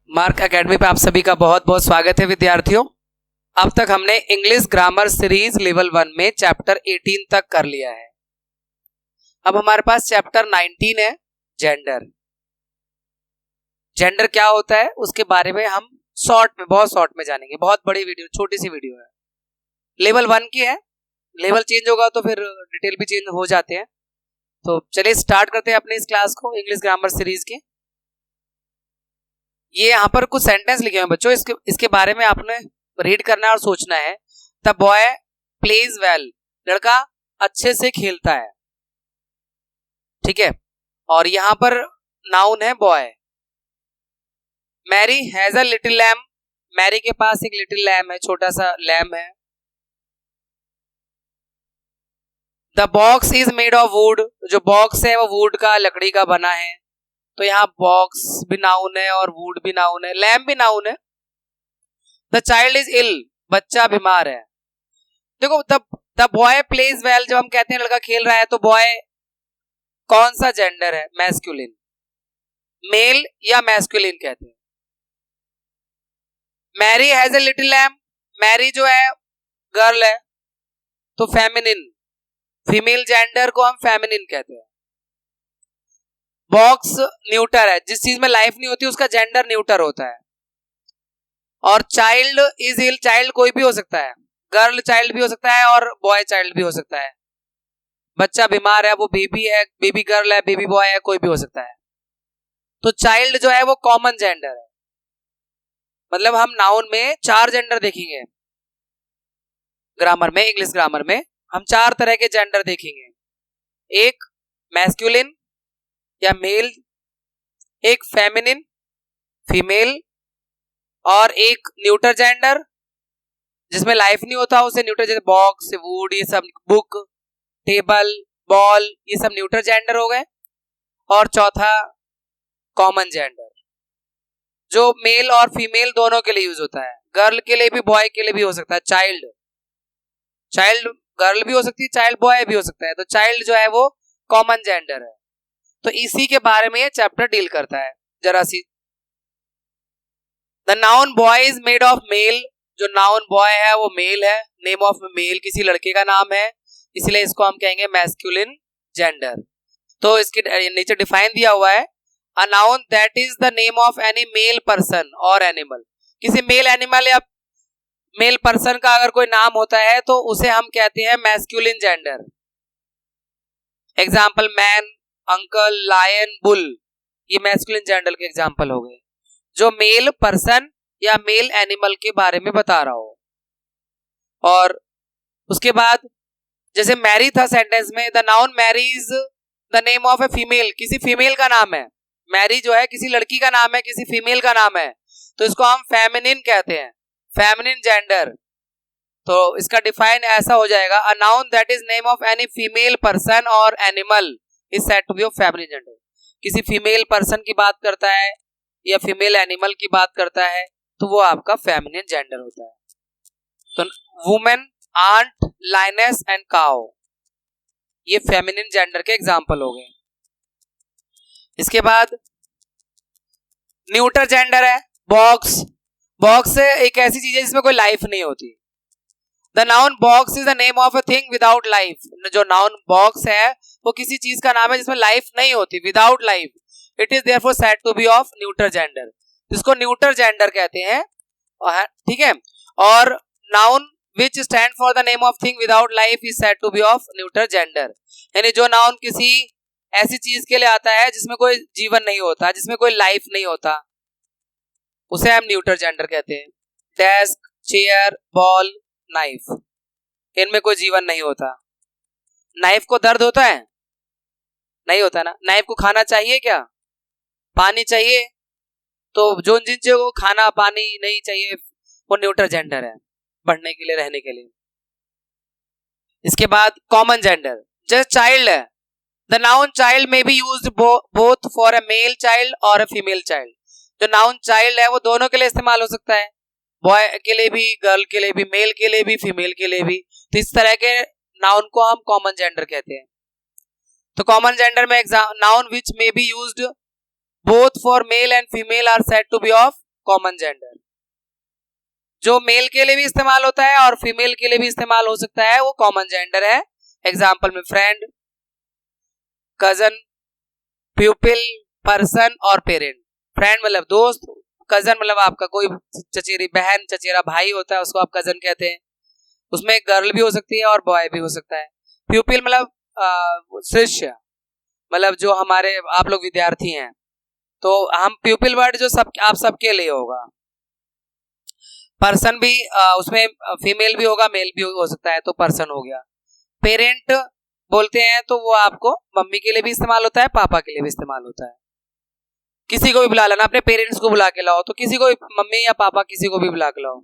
Mark academy पे आप सभी का बहुत बहुत स्वागत है विद्यार्थियों। अब तक हमने इंग्लिश ग्रामर सीरीज लेवल 1 में चैप्टर 18 तक कर लिया है। अब हमारे पास चैप्टर 19 है, जेंडर। जेंडर क्या होता है उसके बारे में हम बहुत शॉर्ट में जानेंगे। बहुत बड़ी वीडियो, छोटी सी वीडियो है, लेवल 1 की है। लेवल चेंज होगा तो फिर डिटेल भी चेंज हो जाते हैं। तो चलिए स्टार्ट करते हैं अपने इस क्लास को, इंग्लिश ग्रामर सीरीज की। ये यहाँ पर कुछ सेंटेंस लिखे हुए हैं बच्चों, इसके बारे में आपने रीड करना है और सोचना है। द बॉय प्लेज वेल, लड़का अच्छे से खेलता है, ठीक है। और यहाँ पर नाउन है boy. Mary has a little lamb, Mary के पास एक लिटिल लैम्ब है, छोटा सा लैम्ब है। The box is made of would, जो बॉक्स है वो वुड का, लकड़ी का बना है। तो यहाँ बॉक्स भी नाउन है और वुड भी नाउन है, लैम्प भी नाउन है। द चाइल्ड इज इल, बच्चा बीमार है। देखो द बॉय प्लेज वेल, जब हम कहते हैं लड़का खेल रहा है तो बॉय कौन सा जेंडर है? मैस्कुलिन, मेल या मैस्कुलिन कहते हैं। Mary has a little lamp, Mary जो है गर्ल है तो फेमिनिन, फीमेल जेंडर को हम फेमिनिन कहते हैं। बॉक्स न्यूटर है, जिस चीज में लाइफ नहीं होती उसका जेंडर न्यूटर होता है। और चाइल्ड इज इल, चाइल्ड कोई भी हो सकता है, गर्ल चाइल्ड भी हो सकता है और बॉय चाइल्ड भी हो सकता है। बच्चा बीमार है, वो बेबी है, बेबी गर्ल है, बेबी बॉय है, कोई भी हो सकता है। तो चाइल्ड जो है वो कॉमन जेंडर है। मतलब हम नाउन में 4 जेंडर देखेंगे। ग्रामर में, इंग्लिश ग्रामर में हम 4 तरह के जेंडर देखेंगे। एक मैस्कुलिन या मेल, एक फेमिनिन फीमेल, और एक न्यूटर जेंडर जिसमें लाइफ नहीं होता उसे न्यूटर, जैसे बॉक्स, वुड, ये सब, बुक, टेबल, बॉल, ये सब न्यूटर जेंडर हो गए। और चौथा कॉमन जेंडर, जो मेल और फीमेल दोनों के लिए यूज होता है, गर्ल के लिए भी बॉय के लिए भी हो सकता है। चाइल्ड गर्ल भी हो सकती है, चाइल्ड बॉय भी हो सकता है। तो चाइल्ड जो है वो कॉमन जेंडर है। तो इसी के बारे में ये चैप्टर डील करता है जरा सी। The noun boy is made of male, जो नाउन बॉय है वो मेल है, नेम ऑफ मेल, किसी लड़के का नाम है, इसलिए इसको हम कहेंगे मैस्कुलिन जेंडर। तो इसके नीचे डिफाइन दिया हुआ है, अ noun that is the name of any male person और एनिमल। किसी मेल एनिमल या मेल पर्सन का अगर कोई नाम होता है तो उसे हम कहते हैं masculine gender. Example man, uncle, lion, bull, ये मैस्कुलिन जेंडर के एग्जाम्पल हो गए, जो मेल पर्सन या मेल एनिमल के बारे में बता रहा हो। और उसके बाद जैसे मैरी था सेंटेंस में, the noun Mary is the name of a female, किसी फीमेल का नाम है। मैरी जो है किसी लड़की का नाम है, किसी फीमेल का नाम है, तो इसको हम फेमिनिन कहते हैं, फेमिनिन जेंडर। तो इसका डिफाइन ऐसा हो जाएगा, a noun that is name of any female person और animal is said to be of feminine gender. किसी फीमेल पर्सन की बात करता है या फीमेल एनिमल की बात करता है तो वो आपका फेमिनिन जेंडर होता है। तो वुमेन, आंट, लाइनेस एंड काउ, ये फेमिनिन जेंडर के एग्जाम्पल हो गए। इसके बाद न्यूटर जेंडर है बॉक्स। बॉक्स एक ऐसी चीज है जिसमें कोई लाइफ नहीं होती। The noun box is the name of a thing without life, जो नाउन बॉक्स है वो किसी चीज का नाम है जिसमें लाइफ नहीं होती, without life. It is therefore said to be of neuter gender, जिसको न्यूटर जेंडर कहते हैं, ठीक है। और noun which stand for the name of thing without life is said to be of neuter gender. यानी जो नाउन किसी ऐसी चीज के लिए आता है जिसमें कोई जीवन नहीं होता, जिसमें कोई लाइफ नहीं होता, उसे हम न्यूटर जेंडर कहते हैं। डेस्क, चेयर, बॉल, नाइफ, इनमें कोई जीवन नहीं होता। नाइफ को दर्द होता है? नहीं होता ना। नाइफ को खाना चाहिए क्या? पानी चाहिए? तो जो जिन चीजों को खाना पानी नहीं चाहिए वो न्यूटर जेंडर है, बढ़ने के लिए, रहने के लिए। इसके बाद कॉमन जेंडर, जैसे चाइल्ड है, द नाउन चाइल्ड में B used both for a male child और अ फीमेल चाइल्ड। जो नाउन चाइल्ड है वो दोनों के लिए इस्तेमाल हो सकता है, बॉय के लिए भी, गर्ल के लिए भी, मेल के लिए भी, फीमेल के लिए भी। तो इस तरह के नाउन को हम कॉमन जेंडर कहते हैं। तो कॉमन जेंडर में noun which may be used both for male and female are said to be of common gender. जो मेल के लिए भी इस्तेमाल होता है और फीमेल के लिए भी इस्तेमाल हो सकता है वो कॉमन जेंडर है। एग्जाम्पल में फ्रेंड, कजन, प्यूपिल, पर्सन और पेरेंट। फ्रेंड मतलब दोस्त, कजन मतलब आपका कोई चचेरी बहन, चचेरा भाई होता है, उसको आप कजन कहते हैं। उसमें गर्ल भी हो सकती है और बॉय भी हो सकता है। प्यूपिल मतलब शिष्य, मतलब जो हमारे आप लोग विद्यार्थी हैं, तो हम प्यूपिल वर्ड जो सब आप सबके लिए होगा। पर्सन भी उसमें फीमेल भी होगा, मेल भी हो सकता है, तो पर्सन हो गया। पेरेंट बोलते हैं तो वो आपको मम्मी के लिए भी इस्तेमाल होता है, पापा के लिए भी इस्तेमाल होता है। किसी को भी बुला लेना, अपने पेरेंट्स को बुला के लाओ, तो किसी को मम्मी या पापा किसी को भी बुला के लाओ।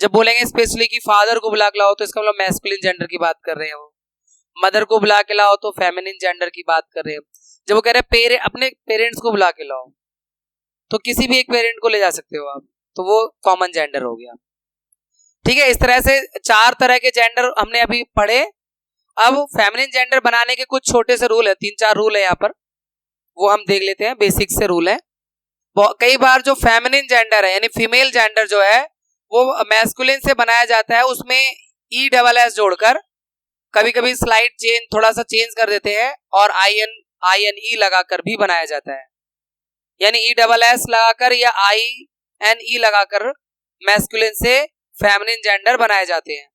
जब बोलेंगे स्पेशली कि फादर को बुला के लाओ तो इसका मतलब मैस्कुलिन जेंडर की बात कर रहे हैं वो। मदर को बुला के लाओ तो फेमिनिन जेंडर की बात कर रहे हैं। जब वो कह रहे हैं अपने पेरेंट्स को बुला के लाओ, तो किसी भी एक पेरेंट को ले जा सकते हो आप, तो वो कॉमन जेंडर हो गया। ठीक है, इस तरह से 4 तरह के जेंडर हमने अभी पढ़े। अब फेमिनिन जेंडर बनाने के कुछ छोटे से रूल है, 3-4 रूल है यहाँ पर, वो हम देख लेते हैं। बेसिक से रूल है। कई बार जो फेमिनिन जेंडर है यानी फीमेल जेंडर जो है वो मैस्कुलिन से बनाया जाता है, उसमें ESS जोड़कर, कभी कभी स्लाइड चेंज थोड़ा सा चेंज कर देते हैं और INE लगाकर भी बनाया जाता है। यानी ESS लगाकर या INE लगाकर मैस्कुलिन से फेमिनिन जेंडर बनाए जाते हैं।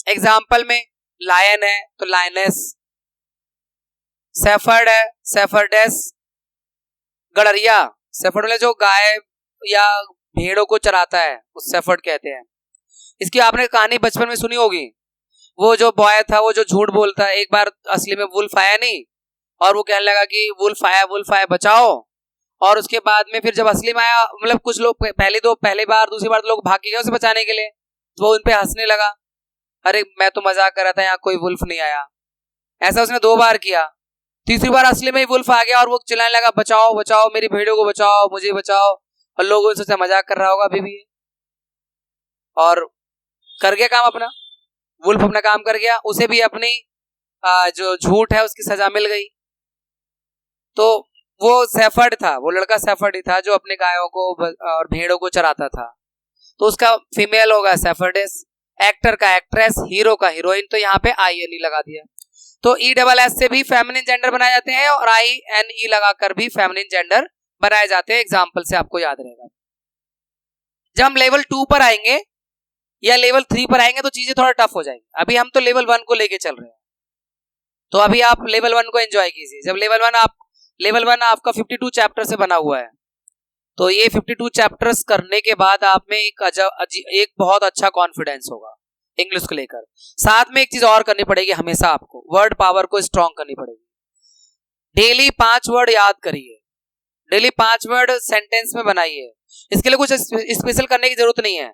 एग्जाम्पल में लायन है तो लायनेस, सेफर्ड है सेफर्डेस, गड़रिया, सेफर्ड मतलब जो गाय या भेड़ों को चराता है उस सेफर्ड कहते हैं। इसकी आपने कहानी बचपन में सुनी होगी। वो जो बॉय था वो जो झूठ बोलता है, एक बार असली में वुल्फ आया नहीं और वो कहने लगा कि वुल्फ आया बचाओ, और उसके बाद में फिर जब असली में आया, मतलब कुछ लोग पहली बार दूसरी बार लोग भाग के गए उसे बचाने के लिए, तो वो उन पे हंसने लगा, अरे मैं तो मजाक कर रहा था, यहाँ कोई वुल्फ नहीं आया। ऐसा उसने 2 बार किया। तीसरी बार असली में ही वुल्फ आ गया और वो चिल्लाने लगा बचाओ बचाओ मेरी भेड़ों को बचाओ, मुझे बचाओ, और लोगों से मजाक कर रहा होगा अभी भी, और कर गया काम अपना। वुल्फ अपना काम कर गया, उसे भी अपनी जो झूठ है उसकी सजा मिल गई। तो वो सेफर्ड था, वो लड़का सेफर्ड ही था जो अपने गायों को और भेड़ों को चराता था, तो उसका फीमेल होगा सेफर्डेस। एक्टर का एक्ट्रेस, हीरो का हीरोइन, तो यहाँ पे INE लगा दिया। तो ESS से भी फेमिनिन जेंडर बनाए जाते हैं और INE लगाकर भी फेमिनिन जेंडर बनाए जाते हैं। एग्जाम्पल से आपको याद रहेगा। जब हम लेवल 2 पर आएंगे या लेवल 3 पर आएंगे तो चीजें थोड़ा टफ हो जाएंगी। अभी हम तो लेवल 1 को लेके चल रहे हैं, तो अभी आप लेवल 1 को एंजॉय कीजिए। जब लेवल 1 आपका 52 चैप्टर से बना हुआ है, तो ये 52 चैप्टर्स करने के बाद आप में एक बहुत अच्छा कॉन्फिडेंस होगा इंग्लिश को लेकर। साथ में एक चीज और करनी पड़ेगी हमेशा, आपको वर्ड पावर को स्ट्रॉन्ग करनी पड़ेगी। डेली 5 वर्ड याद करिए, डेली 5 वर्ड सेंटेंस में बनाइए। इसके लिए कुछ स्पेशल करने की जरूरत नहीं है,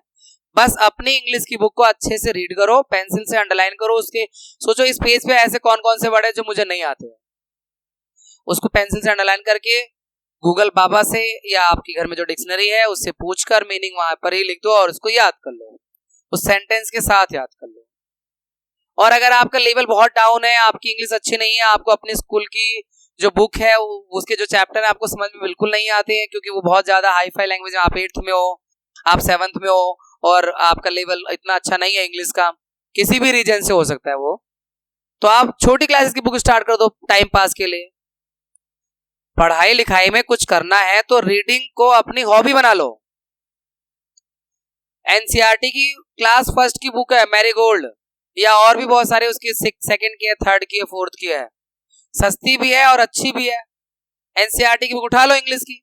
बस अपनी इंग्लिश की बुक को अच्छे से रीड करो, पेंसिल से अंडरलाइन करो, उसके सोचो इस पेज पे ऐसे कौन कौन से वर्ड है जो मुझे नहीं आते हैं, उसको पेंसिल से अंडरलाइन करके गूगल बाबा से या आपके घर में जो डिक्शनरी है उससे पूछकर मीनिंग वहां पर ही लिख दो और उसको याद कर लो, उस सेंटेंस के साथ याद कर लो। और अगर आपका लेवल बहुत डाउन है, आपकी इंग्लिश अच्छी नहीं है, आपको अपने स्कूल की जो बुक है उसके जो चैप्टर है आपको समझ में बिल्कुल नहीं आते हैं क्योंकि वो बहुत ज्यादा हाई फाई लैंग्वेज है, आप 8th में हो, आप 7th में हो और आपका लेवल इतना अच्छा नहीं है इंग्लिश का, किसी भी रीजन से हो सकता है वो, तो आप छोटी क्लासेस की बुक स्टार्ट कर दो टाइम पास के लिए। पढ़ाई लिखाई में कुछ करना है तो रीडिंग को अपनी हॉबी बना लो। NCERT की क्लास फर्स्ट की बुक है मैरीगोल्ड, या और भी बहुत सारे उसकी 2nd की है, 3rd की है, 4th की है, सस्ती भी है और अच्छी भी है। NCERT की बुक उठा लो इंग्लिश की,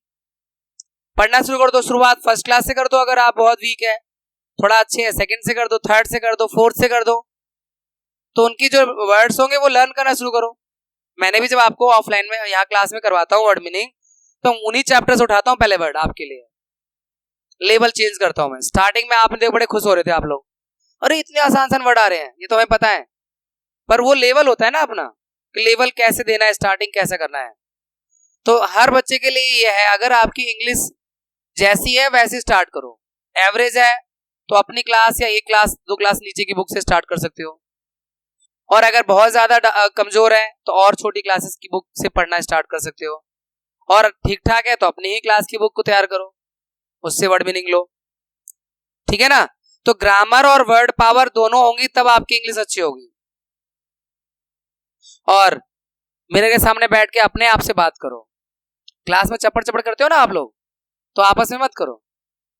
पढ़ना शुरू कर दो। शुरुआत 1st क्लास से कर दो, अगर आप बहुत वीक है, थोड़ा अच्छे है 2nd से कर दो, 3rd से कर दो, 4th से कर दो, तो उनकी जो वर्ड्स होंगे वो लर्न करना शुरू करो। मैंने भी जब आपको ऑफलाइन में यहाँ क्लास में करवाता हूँ वर्ड मीनिंग, तो उन्हीं चैप्टर्स उठाता हूँ पहले वर्ड आपके लिए, लेवल चेंज करता हूँ मैं। स्टार्टिंग में आपने देखो बड़े खुश हो रहे थे आप लोग, अरे इतने आसान वर्ड आ रहे हैं, ये तो हमें पता है, पर वो लेवल होता है ना अपना, कि लेवल कैसे देना है, स्टार्टिंग कैसे करना है। तो हर बच्चे के लिए ये है, अगर आपकी इंग्लिश जैसी है वैसे स्टार्ट करो, एवरेज है तो अपनी क्लास या 1 क्लास 2 क्लास नीचे की बुक से स्टार्ट कर सकते हो, और अगर बहुत ज्यादा कमजोर है तो और छोटी क्लासेस की बुक से पढ़ना स्टार्ट कर सकते हो, और ठीक ठाक है तो अपनी ही क्लास की बुक को तैयार करो। उससे वर्ड मीनिंग लो, ठीक है ना। तो ग्रामर और वर्ड पावर दोनों होंगी तब आपकी इंग्लिश अच्छी होगी। और मेरे के सामने बैठ के अपने आप से बात करो। क्लास में चपड़ चपड़ करते हो ना आप लोग, तो आपस में मत करो।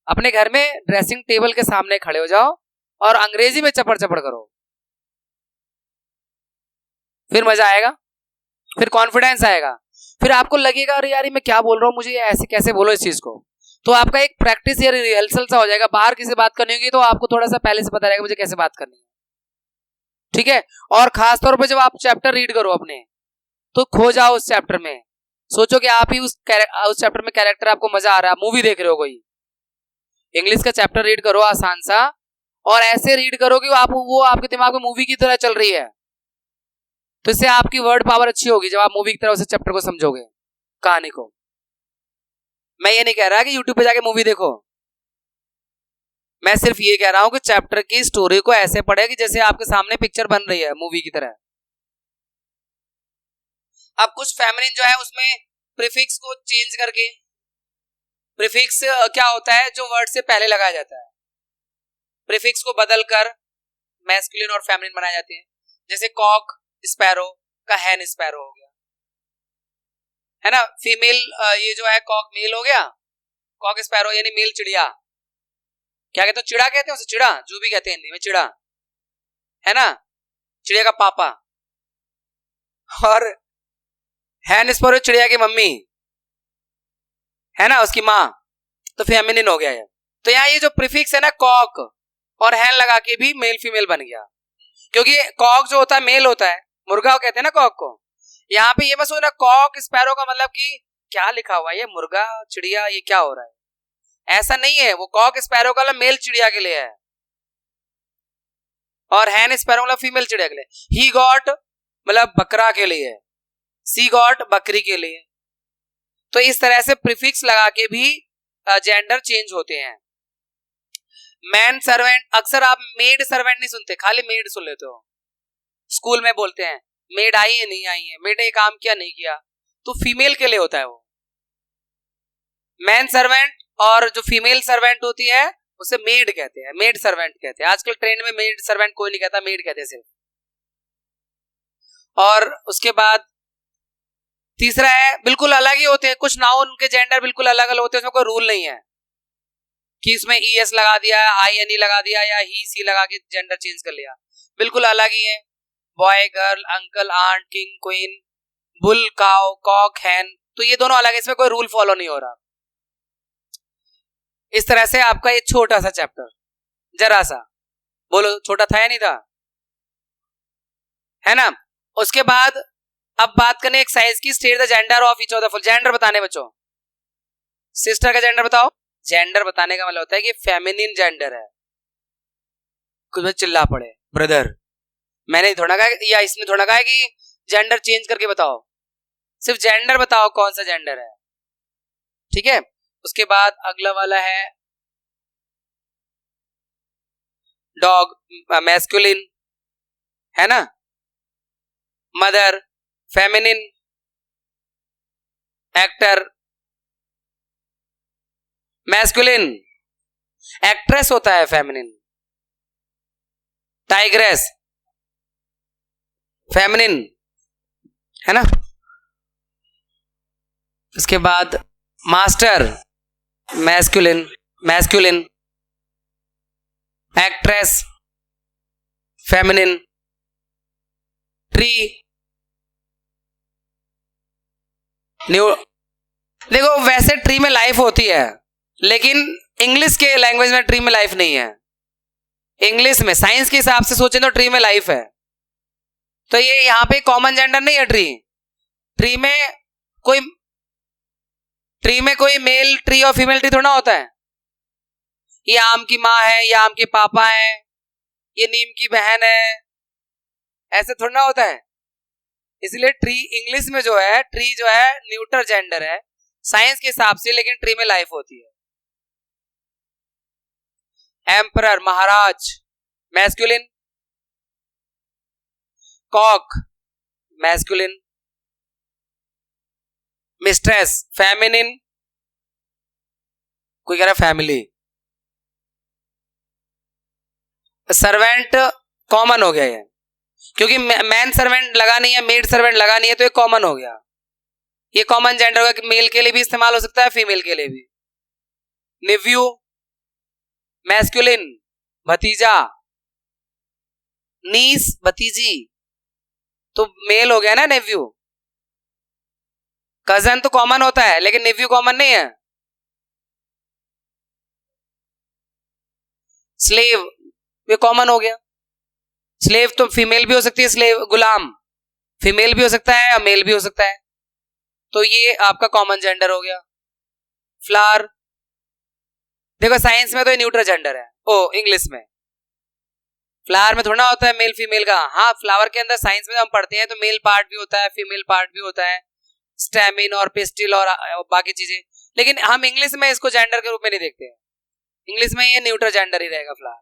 अपने घर में ड्रेसिंग टेबल के सामने खड़े हो जाओ और अंग्रेजी में चपड़ चपड़ करो, फिर मजा आएगा, फिर कॉन्फिडेंस आएगा, फिर आपको लगेगा अरे यार मैं क्या बोल रहा हूँ, मुझे ऐसे कैसे बोलो इस चीज को। तो आपका एक प्रैक्टिस या रिहर्सल सा हो जाएगा। बाहर किसी बात करनी होगी तो आपको थोड़ा सा पहले से पता रहेगा मुझे कैसे बात करनी है, ठीक है। और खास तौर पर जब आप चैप्टर रीड करो अपने, तो खो जाओ उस चैप्टर में, सोचो कि आप ही उस चैप्टर में कैरेक्टर, आपको मजा आ रहा है, मूवी देख रहे हो कोई। इंग्लिश का चैप्टर रीड करो आसान सा, और ऐसे रीड करो कि वो आपके दिमाग में मूवी की तरह चल रही है। तो इससे आपकी वर्ड पावर अच्छी होगी जब आप मूवी की तरह उस चैप्टर को समझोगे, कहानी को। मैं ये नहीं कह रहा कि यूट्यूब पे जाके मूवी देखो, मैं सिर्फ ये कह रहा हूं कि चैप्टर की स्टोरी को ऐसे पढ़े कि जैसे आपके सामने पिक्चर बन रही है मूवी की तरह। अब कुछ फेमिनिन जो है उसमें प्रीफिक्स को चेंज करके, प्रीफिक्स क्या होता है जो वर्ड से पहले लगाया जाता है, प्रीफिक्स को बदलकर मैस्कुलिन और फेमिनिन बनाए जाते हैं। जैसे कॉक स्पैरो का हैन स्पैरो हो गया, है ना। फीमेल ये जो है कॉक मेल हो गया, कॉक स्पैरो यानी मेल चिड़िया। क्या कहते हो, चिड़ा कहते हैं उसे, चिड़ा जो भी कहते हैं हिंदी में, चिड़ा, है ना, चिड़िया का पापा। और हैन स्पैरो चिड़िया की मम्मी, है ना, उसकी माँ, तो फेमिनिन हो गया है। तो यहाँ ये जो प्रीफिक्स है ना कॉक और हैन लगा के भी मेल फीमेल बन गया, क्योंकि कॉक जो होता है मेल होता है, मुर्गा कहते हैं ना कॉक को। यहाँ पे ये मत सोचना कॉक स्पैरो का मतलब कि क्या लिखा हुआ है ये मुर्गा चिड़िया, ये क्या हो रहा है, ऐसा नहीं है। वो कॉक स्पैरो का मेल चिड़िया के लिए है, और हैन स्पैरो मतलब फीमेल चिड़िया के लिए। ही गॉट मतलब बकरा के लिए, सी गॉट बकरी के लिए। तो इस तरह से प्रीफिक्स लगा के भी जेंडर चेंज होते हैं। मैन सर्वेंट, अक्सर आप मेड सर्वेंट नहीं सुनते, खाली मेड सुन लेते हो। स्कूल में बोलते हैं मेड आई है नहीं आई है, मेड ने काम किया नहीं किया, तो फीमेल के लिए होता है वो मैन सर्वेंट। और जो फीमेल सर्वेंट होती है उसे मेड कहते हैं, मेड सर्वेंट कहते हैं। आजकल ट्रेंड में मेड सर्वेंट कोई नहीं कहता, मेड कहते हैं सिर्फ। और उसके बाद तीसरा है, बिल्कुल अलग ही होते हैं कुछ नाउन के जेंडर, बिल्कुल अलग अलग होते हैं, उसमें कोई रूल नहीं है कि इसमें ES लगा दिया, INE लगा दिया या ही सी लगा के जेंडर चेंज कर लिया, बिल्कुल अलग ही है। Boy girl, uncle aunt, king queen, bull cow, cock hen, तो ये दोनों अलग है, इसमें कोई रूल फॉलो नहीं हो रहा। इस तरह से आपका ये छोटा सा चैप्टर, जरा सा, बोलो छोटा था या नहीं था, है ना। उसके बाद अब बात करने एक्सरसाइज की, state the gender of each of the following. Gender बताने बच्चों, सिस्टर का जेंडर बताओ। जेंडर बताने का मतलब होता है कि फेमिनिन जेंडर है। कुछ में चिल्ला पड़े ब्रदर, मैंने थोड़ा कहा या इसने थोड़ा कहा कि जेंडर चेंज करके बताओ, सिर्फ जेंडर बताओ कौन सा जेंडर है, ठीक है। उसके बाद अगला वाला है डॉग, मैस्कुलिन, है ना, mother feminine, actor masculine, actress होता है फेमिनिन, टाइग्रेस फेमिनिन, है ना। उसके बाद master masculine, masculine, actress feminine, tree new. देखो वैसे ट्री में लाइफ होती है, लेकिन इंग्लिश के लैंग्वेज में ट्री में लाइफ नहीं है। इंग्लिश में साइंस के हिसाब से सोचें तो ट्री में लाइफ है, तो ये यहाँ पे कॉमन जेंडर नहीं है। ट्री में कोई मेल ट्री और फीमेल ट्री थोड़ा होता है। ये आम की माँ है, ये आम के पापा है, ये नीम की बहन है, ऐसे थोड़ा होता है। इसलिए ट्री इंग्लिश में जो है, ट्री जो है न्यूट्रल जेंडर है साइंस के हिसाब से, लेकिन ट्री में लाइफ होती है। Emperor maharaj masculine, cock masculine, mistress feminine, कोई कह रहा है फैमिली। सर्वेंट कॉमन हो गया ये, क्योंकि मैन सर्वेंट लगा नहीं है, मेड सर्वेंट लगा नहीं है, तो ये कॉमन हो गया। ये कॉमन जेंडर होगा कि मेल के लिए भी इस्तेमाल हो सकता है, फीमेल के लिए भी। नेव्यू मैस्कुलिन, भतीजा। नीस भतीजी, तो मेल हो गया ना नेव्यू। कजन तो कॉमन होता है लेकिन नेव्यू कॉमन नहीं है। स्लेव ये कॉमन हो गया। स्लेव तो फीमेल भी हो सकती है, स्लेव गुलाम फीमेल भी हो सकता है और मेल भी हो सकता है, तो ये आपका कॉमन जेंडर हो गया। फ्लावर, देखो साइंस में तो ये न्यूट्रल जेंडर है, ओ इंग्लिश में। फ्लावर में थोड़ा होता है मेल फीमेल का। हाँ, फ्लावर के अंदर साइंस में हम पढ़ते हैं तो मेल पार्ट भी होता है, फीमेल पार्ट भी होता है, स्टेमिन और पिस्टिल और बाकी चीजें, लेकिन हम इंग्लिश में इसको जेंडर के रूप में नहीं देखते हैं। इंग्लिश में ये न्यूट्रल जेंडर ही रहेगा flower.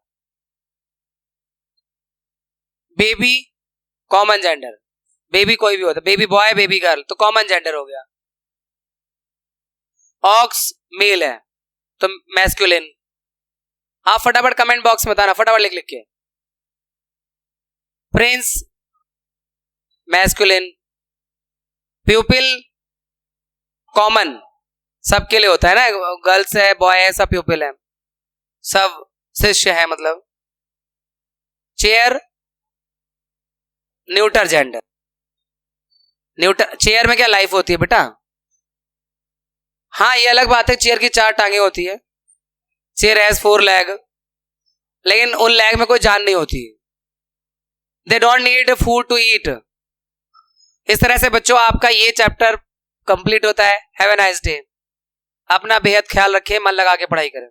Baby common gender, baby कोई भी होता है, बेबी बॉय बेबी गर्ल, तो कॉमन जेंडर हो गया। ऑक्स मेल है तो मैस्कुलिन। आप फटाफट कमेंट बॉक्स में बताना, फटाफट लिख लिख के। Prince masculine. प्यूपिल कॉमन सबके लिए होता है ना, गर्ल्स है बॉय है सब प्यूपिल है, सब शिष्य है मतलब। Chair neutral gender. Neutral chair में क्या लाइफ होती है बेटा? हाँ, ये अलग बात है, चेयर की 4 टांगे होती है, चेयर हैज 4 लेग, लेकिन उन लेग में कोई जान नहीं होती। They don't need food to eat. इस तरह से बच्चों आपका ये चैप्टर कंप्लीट होता है। Have a nice day. अपना बेहद ख्याल रखें, मन लगा के पढ़ाई करें।